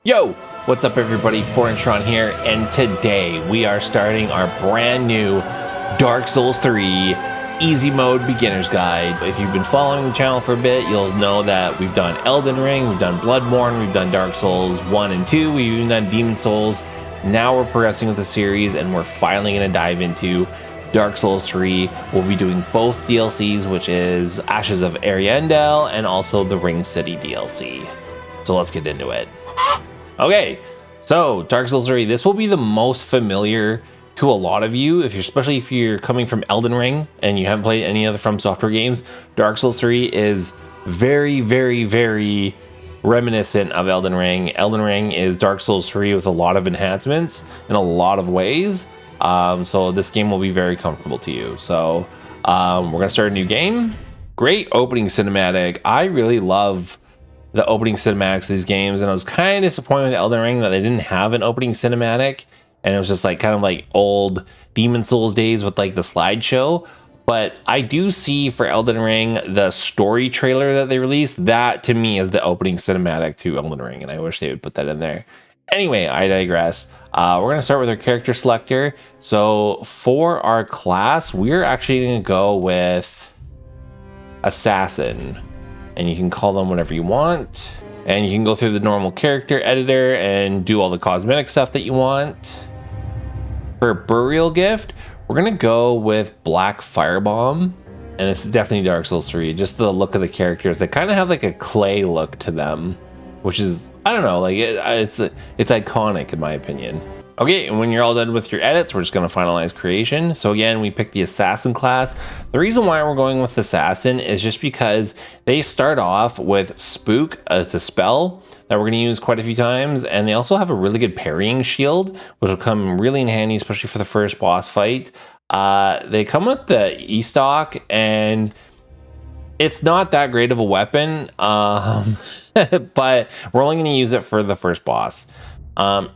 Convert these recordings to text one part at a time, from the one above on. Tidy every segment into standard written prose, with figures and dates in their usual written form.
Yo, what's up everybody, Fortron here, and today we are starting our brand new Dark Souls 3 Easy Mode Beginner's Guide. If you've been following the channel for a bit, you'll know that we've done Elden Ring, we've done Bloodborne, we've done Dark Souls 1 and 2, we've even done Demon Souls. Now we're progressing with the series and we're finally going to dive into Dark Souls 3. We'll be doing both DLCs, which is Ashes of Ariandel and also the Ringed City DLC. So let's get into it. Okay, so Dark Souls 3, this will be the most familiar to a lot of you, especially if you're coming from Elden Ring and you haven't played any other FromSoftware games. Dark Souls 3 is very, very, very reminiscent of Elden Ring. Elden Ring is Dark Souls 3 with a lot of enhancements in a lot of ways. So this game will be very comfortable to you. So we're going to start a new game. Great opening cinematic. I really love the opening cinematics of these games, and I was kind of disappointed with Elden Ring that they didn't have an opening cinematic, and it was just like kind of like old Demon Souls days with like the slideshow. But I do see for Elden Ring the story trailer that they released, that to me is the opening cinematic to Elden Ring, and I wish they would put that in there. Anyway, I digress. We're going to start with our character selector. So for our class, we're actually going to go with Assassin. And you can call them whatever you want. And you can go through the normal character editor and do all the cosmetic stuff that you want. For Burial Gift, we're going to go with Black Firebomb. And this is definitely Dark Souls 3. Just the look of the characters. They kind of have like a clay look to them, which is, I don't know, like it's iconic in my opinion. Okay, and when you're all done with your edits, we're just going to finalize creation. So again, we picked the Assassin class. The reason why we're going with Assassin is just because they start off with Spook. It's a spell that we're going to use quite a few times. And they also have a really good parrying shield, which will come really in handy, especially for the first boss fight. They come with the E-Stock, and it's not that great of a weapon, but we're only going to use it for the first boss.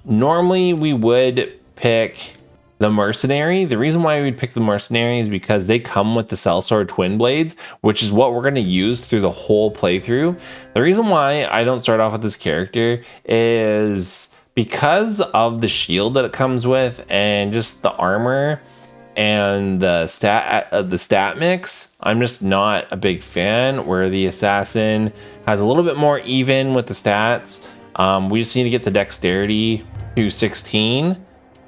Normally we would pick the Mercenary. The reason why we'd pick the Mercenary is because they come with the Sellsword Twin Blades, which is what we're going to use through the whole playthrough. The reason why I don't start off with this character is because of the shield that it comes with and just the armor and the stat mix. I'm just not a big fan, where the Assassin has a little bit more even with the stats. We just need to get the dexterity to 16,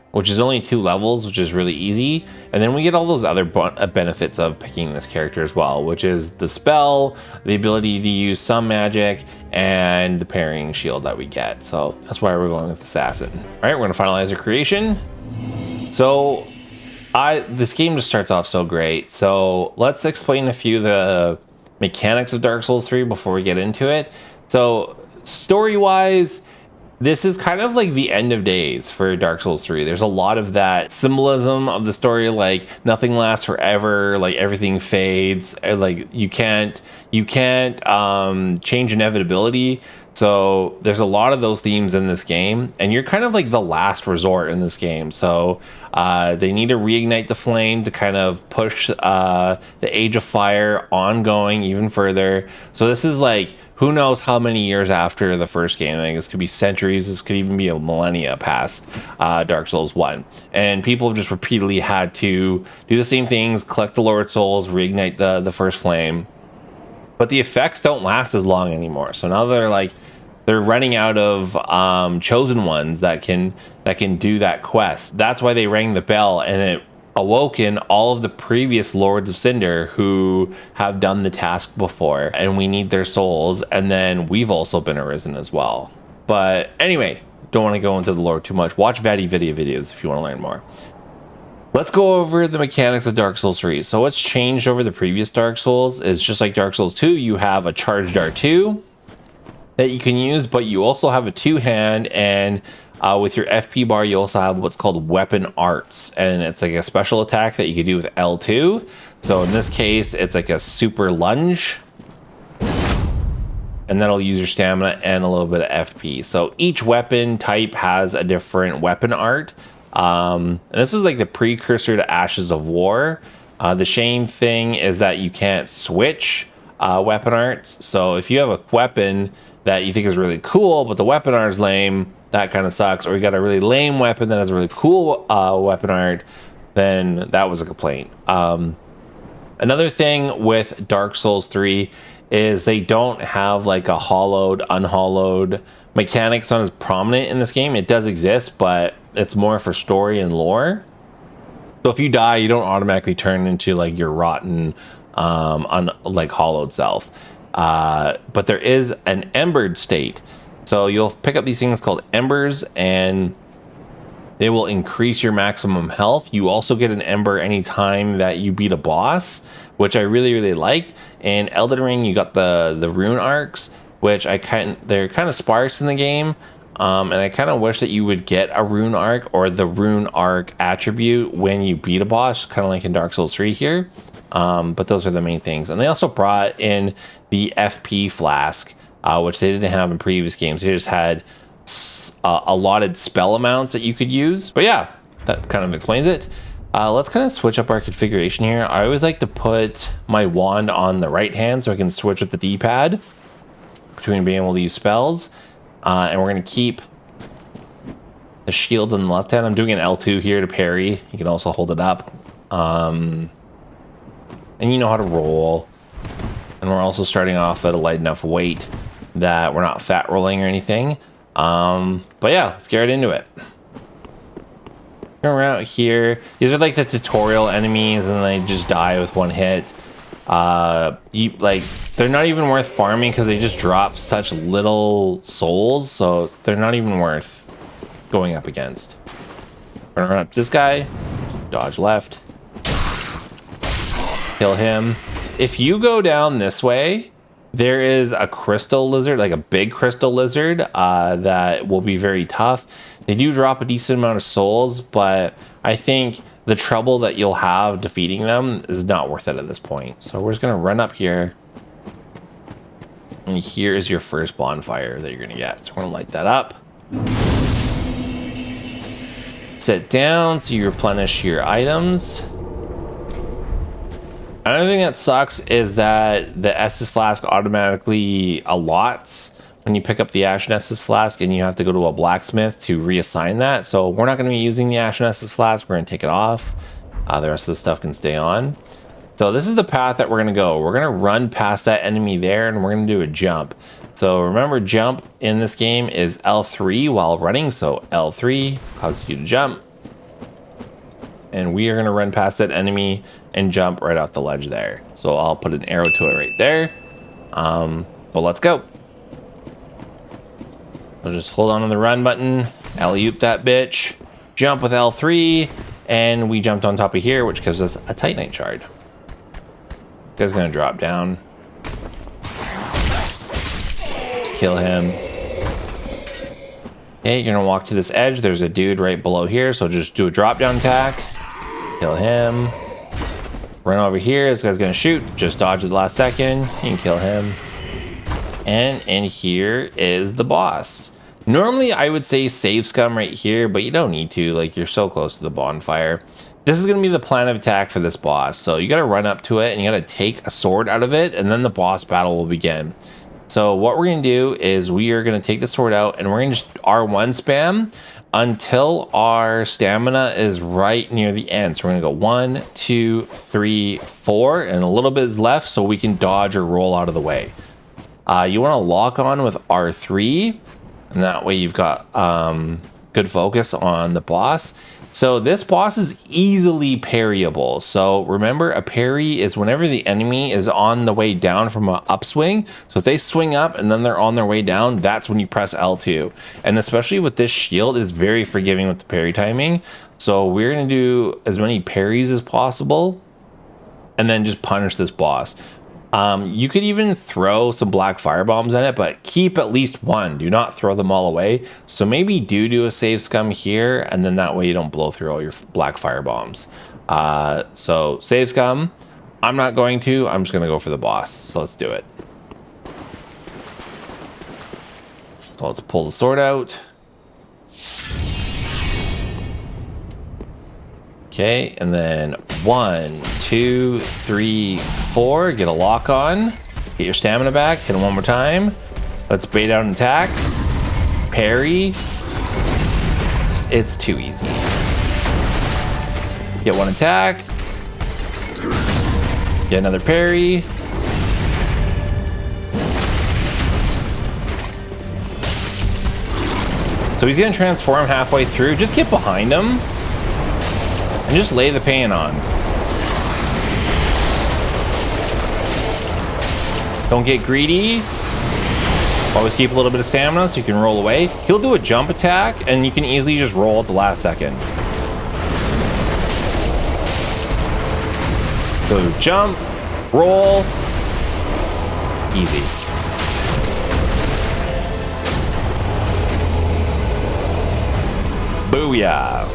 which is only 2 levels, which is really easy. And then we get all those other benefits of picking this character as well, which is the spell, the ability to use some magic, and the parrying shield that we get. So that's why we're going with Assassin. All right, we're going to finalize our creation. So this game just starts off so great. So let's explain a few of the mechanics of Dark Souls 3 before we get into it. So story-wise, this is kind of like the end of days for Dark Souls 3. There's a lot of that symbolism of the story, like nothing lasts forever, like everything fades, like you can't change inevitability. So there's a lot of those themes in this game, and you're kind of like the last resort in this game. So they need to reignite the flame to kind of push the Age of Fire ongoing even further. So this is like, who knows how many years after the first game. I think this could be centuries. This could even be a millennia past Dark Souls 1. And people have just repeatedly had to do the same things, collect the Lord Souls, reignite the first flame. But the effects don't last as long anymore. So now they're running out of chosen ones that can do that quest. That's why they rang the bell, and it awoken all of the previous Lords of Cinder who have done the task before, and we need their souls. And then we've also been arisen as well. But anyway, don't want to go into the lore too much. Watch Vaddy videos if you want to learn more. Let's go over the mechanics of Dark Souls 3. So what's changed over the previous Dark Souls is, just like Dark Souls 2, you have a charged R2 that you can use, but you also have a 2-hand, and with your FP bar, you also have what's called Weapon Arts, and it's like a special attack that you can do with L2. So in this case, it's like a super lunge, and that'll use your stamina and a little bit of FP. So each weapon type has a different weapon art. And this was like the precursor to Ashes of War. The shame thing is that you can't switch weapon arts. So if you have a weapon that you think is really cool, but the weapon art is lame, that kind of sucks. Or you got a really lame weapon that has a really cool weapon art, then that was a complaint. Another thing with Dark Souls 3 is they don't have like a hollowed, unhollowed mechanic. It's not as prominent in this game. It does exist, but it's more for story and lore. So if you die, you don't automatically turn into like your rotten, like hollowed self. But there is an embered state. So you'll pick up these things called embers, and they will increase your maximum health. You also get an ember anytime that you beat a boss, which I really liked. In Elden Ring, you got the rune arcs, which they're kind of sparse in the game. And I kind of wish that you would get a rune arc or the rune arc attribute when you beat a boss, kind of like in Dark Souls 3 here. But those are the main things. And they also brought in the FP flask, which they didn't have in previous games. They just had allotted spell amounts that you could use. But yeah, that kind of explains it. Let's kind of switch up our configuration here. I always like to put my wand on the right hand so I can switch with the D-pad between being able to use spells. And we're going to keep the shield in the left hand. I'm doing an L2 here to parry. You can also hold it up. And you know how to roll. And we're also starting off at a light enough weight that we're not fat rolling or anything. But yeah, let's get right into it. Around here, these are like the tutorial enemies, and they just die with one hit. They're not even worth farming because they just drop such little souls, so they're not even worth going up against. We're gonna run up to this guy, dodge left, kill him. If you go down this way, there is a crystal lizard, like a big crystal lizard, that will be very tough. They do drop a decent amount of souls, but I think the trouble that you'll have defeating them is not worth it at this point. So we're just gonna run up here. And here is your first bonfire that you're gonna get. So we're gonna light that up. Sit down so you replenish your items. Another thing that sucks is that the Estus flask automatically allots when you pick up the Ashen Estus flask, and you have to go to a blacksmith to reassign that. So we're not going to be using the Ashen Estus flask. We're going to take it off. The rest of the stuff can stay on. So this is the path that we're going to go. We're going to run past that enemy there, and we're going to do a jump. So remember, jump in this game is L3 while running. So L3 causes you to jump. And we are going to run past that enemy and jump right off the ledge there. So I'll put an arrow to it right there. But let's go. So just hold on to the run button, alley-oop that bitch, jump with L3, and we jumped on top of here, which gives us a Titanite shard. This guy's gonna drop down. Just kill him. Okay, you're gonna walk to this edge. There's a dude right below here, so just do a drop down attack. Kill him. Run over here. This guy's gonna shoot. Just dodge at the last second. You can kill him. And in here is the boss. Normally, I would say save Scum right here, but you don't need to. Like, you're so close to the bonfire. This is going to be the plan of attack for this boss. So you got to run up to it, and you got to take a sword out of it, and then the boss battle will begin. So what we're going to do is we are going to take the sword out, and we're going to just R1 spam until our stamina is right near the end. So we're going to go 1, 2, 3, 4, and a little bit is left so we can dodge or roll out of the way. You want to lock on with R3, and that way you've got good focus on the boss. So this boss is easily parryable. So remember, a parry is whenever the enemy is on the way down from an upswing. So if they swing up and then they're on their way down, that's when you press L2. And especially with this shield, it's very forgiving with the parry timing. So we're going to do as many parries as possible and then just punish this boss. You could even throw some black fire bombs at it, but keep at least one. Do not throw them all away. So maybe do a save Scum here, and then that way you don't blow through all your black fire bombs. So save Scum. I'm not going to. I'm just going to go for the boss. So let's do it. So let's pull the sword out. Okay, and then 1, 2, 3, 4. Get a lock on. Get your stamina back. Hit him one more time. Let's bait out an attack. Parry. It's too easy. Get one attack. Get another parry. So he's gonna transform halfway through. Just get behind him and just lay the pain on. Don't get greedy. Always keep a little bit of stamina so you can roll away. He'll do a jump attack and you can easily just roll at the last second. So jump, roll, easy. Booyah.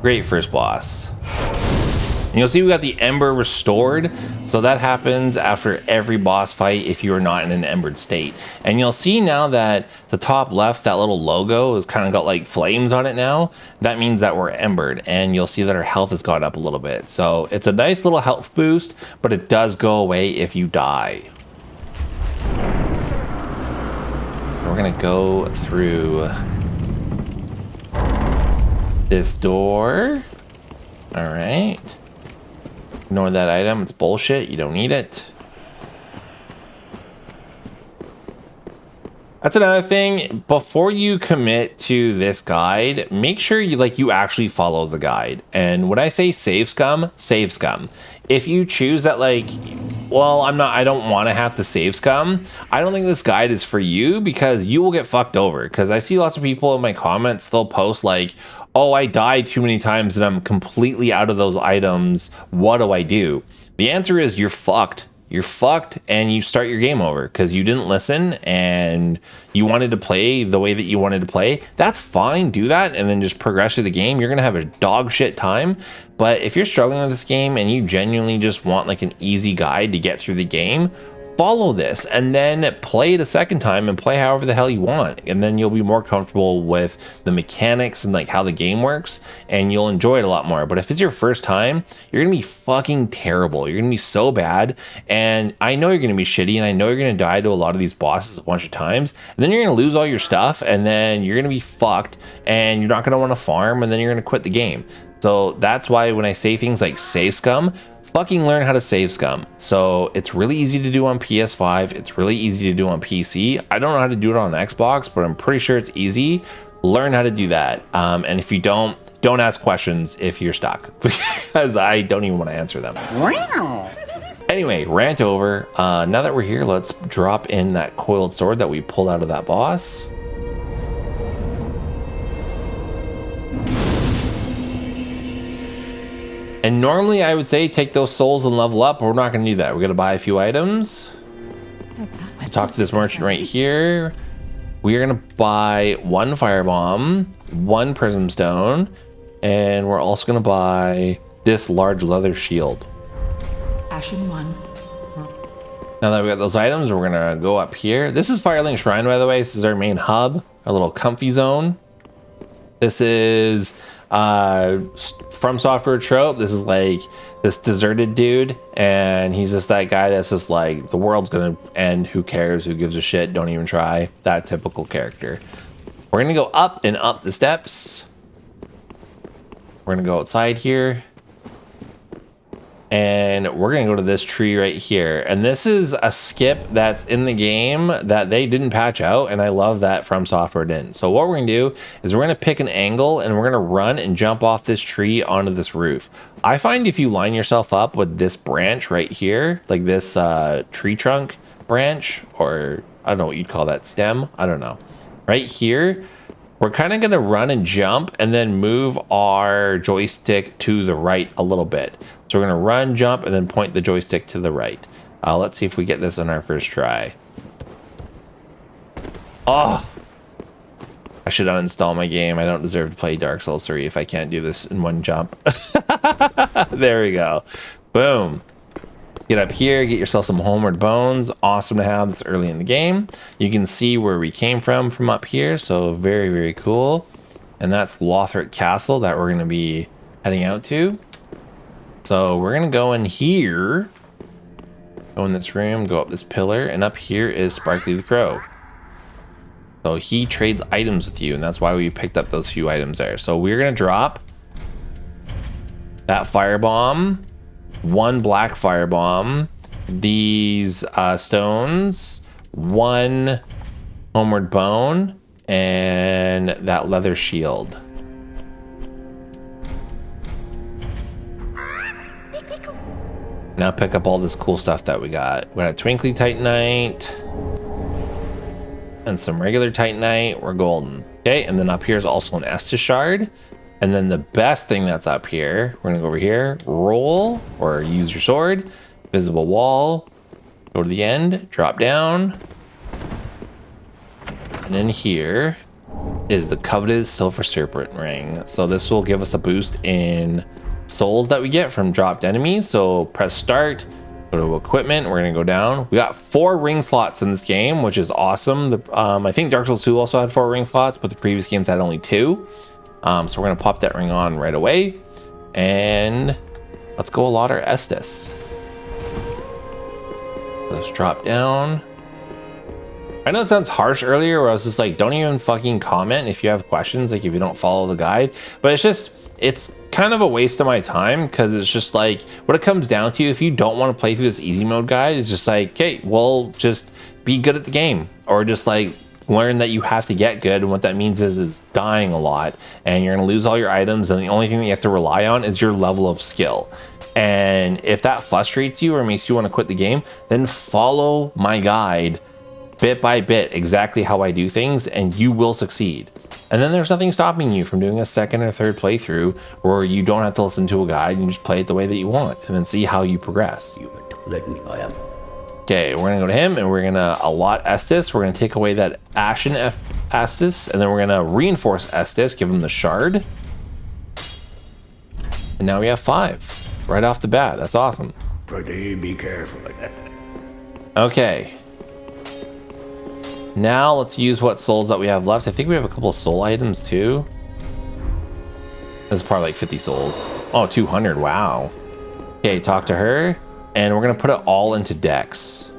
Great first boss. And you'll see we got the Ember restored. So that happens after every boss fight if you are not in an embered state. And you'll see now that the top left, that little logo has kind of got like flames on it now. That means that we're embered, and you'll see that our health has gone up a little bit. So it's a nice little health boost, but it does go away if you die. We're gonna go through this door. All right. Ignore that item. It's bullshit. You don't need it. That's another thing. Before you commit to this guide, make sure you actually follow the guide. And when I say save scum, save scum. If you choose that well, I don't want to have to save scum, I don't think this guide is for you, because you will get fucked over. Because I see lots of people in my comments, they'll post like, oh, I died too many times and I'm completely out of those items. What do I do? The answer is you're fucked. You're fucked, and you start your game over because you didn't listen and you wanted to play the way that you wanted to play. That's fine. Do that and then just progress through the game. You're going to have a dog shit time. But if you're struggling with this game and you genuinely just want like an easy guide to get through the game, follow this and then play it a second time and play however the hell you want, and then you'll be more comfortable with the mechanics and like how the game works, and you'll enjoy it a lot more. But if it's your first time, you're gonna be fucking terrible. You're gonna be so bad, and I know you're gonna be shitty, and I know you're gonna die to a lot of these bosses a bunch of times, and then you're gonna lose all your stuff, and then you're gonna be fucked, and you're not gonna want to farm, and then you're gonna quit the game. So that's why when I say things like save scum, fucking learn how to save scum. So it's really easy to do on PS5. It's really easy to do on PC. I don't know how to do it on Xbox, but I'm pretty sure it's easy. Learn how to do that. And if you don't ask questions if you're stuck, because I don't even want to answer them. Anyway, rant over. Now that we're here, let's drop in that coiled sword that we pulled out of that boss. And normally I would say take those souls and level up, but we're not going to do that. We're going to buy a few items. Talk to this merchant right here. We are going to buy one firebomb, one prism stone, and we're also going to buy this large leather shield. Ashen one. Now that we got those items, we're going to go up here. This is Firelink Shrine, by the way. This is our main hub, our little comfy zone. This is FromSoftware trope. This is like this deserted dude, and he's just that guy that's just like, the world's gonna end, who cares, who gives a shit, don't even try. That typical character. We're gonna go up and up the steps. We're gonna go outside here, and we're gonna go to this tree right here. And this is a skip that's in the game that they didn't patch out, and I love that FromSoftware didn't. So what we're gonna do is we're gonna pick an angle, and we're gonna run and jump off this tree onto this roof. I find if you line yourself up with this branch right here, like this tree trunk branch, or I don't know what you'd call that, stem, I don't know. Right here, we're kind of gonna run and jump and then move our joystick to the right a little bit. So we're gonna run, jump, and then point the joystick to the right. Let's see if we get this on our first try. Oh, I should uninstall my game. I don't deserve to play Dark Souls 3 if I can't do this in one jump. There we go. Boom. Get up here, get yourself some homeward bones. Awesome to have this early in the game. You can see where we came from up here, so very, very cool. And that's Lothric Castle that we're gonna be heading out to. So we're gonna go in here Go in this room, go up this pillar, and up here is Sparkly the Crow. So he trades items with you, and that's why we picked up those few items there. So we're gonna drop that firebomb, one black firebomb, these stones, one homeward bone, and that leather shield. Now pick up all this cool stuff that we got. We got a twinkly titanite and some regular titanite. We're golden. Okay, and then up here is also an Estus shard. And then the best thing that's up here, we're gonna go over here, roll or use your sword, visible wall, go to the end, drop down. And in here is the coveted silver serpent ring. So this will give us a boost in souls that we get from dropped enemies. So press start, go to equipment, we're gonna go down. We got 4 ring slots in this game, which is awesome. I think Dark Souls 2 also had 4 ring slots, but the previous games had only 2. So we're gonna pop that ring on right away, and let's go allot our Estus. Let's drop down. I know it sounds harsh earlier where I was just like, don't even fucking comment if you have questions, like if you don't follow the guide, but it's kind of a waste of my time, because it's just like, what it comes down to, if you don't want to play through this easy mode guide, it's just like, okay, well, just be good at the game, or just like learn that you have to get good, and what that means is dying a lot, and you're going to lose all your items, and the only thing that you have to rely on is your level of skill. And if that frustrates you or makes you want to quit the game, then follow my guide bit by bit, exactly how I do things, and you will succeed. And then there's nothing stopping you from doing a second or third playthrough where you don't have to listen to a guide and you just play it the way that you want, and then see how you progress. Okay, we're gonna go to him and we're gonna allot Estus. We're gonna take away that Ashen Estus, and then we're gonna reinforce Estus, give him the shard. And now we have 5 right off the bat. That's awesome. Pretty be careful. Okay. Now let's use what souls that we have left. I think we have a couple of soul items too. This is probably like 50 souls. Oh, 200, wow. Okay, talk to her. And we're gonna put it all into Dex.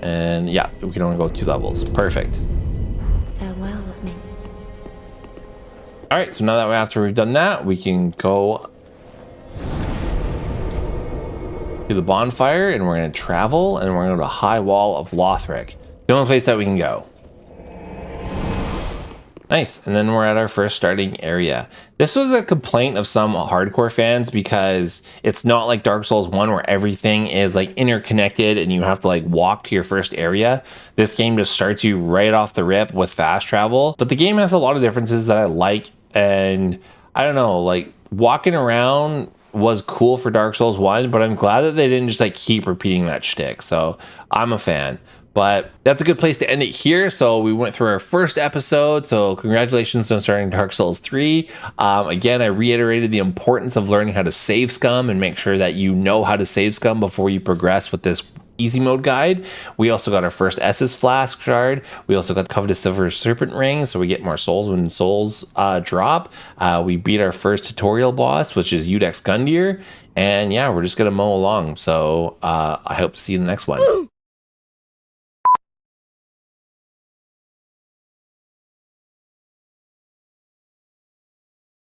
And yeah, we can only go 2 levels. Perfect. Farewell, me. All right, so now that after we've done that, we can go to the bonfire, and we're going to travel, and we're going to go to High Wall of Lothric, the only place that we can go. Nice. And then we're at our first starting area. This was a complaint of some hardcore fans, because it's not like Dark Souls 1 where everything is like interconnected and you have to like walk to your first area. This game just starts you right off the rip with fast travel, but the game has a lot of differences that I like, and I don't know, like walking around was cool for Dark Souls 1, but I'm glad that they didn't just like keep repeating that shtick. So I'm a fan. But that's a good place to end it here. So we went through our first episode. So congratulations on starting Dark Souls 3. Again, I reiterated the importance of learning how to save Scum and make sure that you know how to save Scum before you progress with this easy mode guide. We also got our first Estus Flask shard. We also got coveted silver serpent ring, so we get more souls when souls drop. We beat our first tutorial boss, which is Udex Gundyr. And yeah, we're just gonna mow along. So I hope to see you in the next one.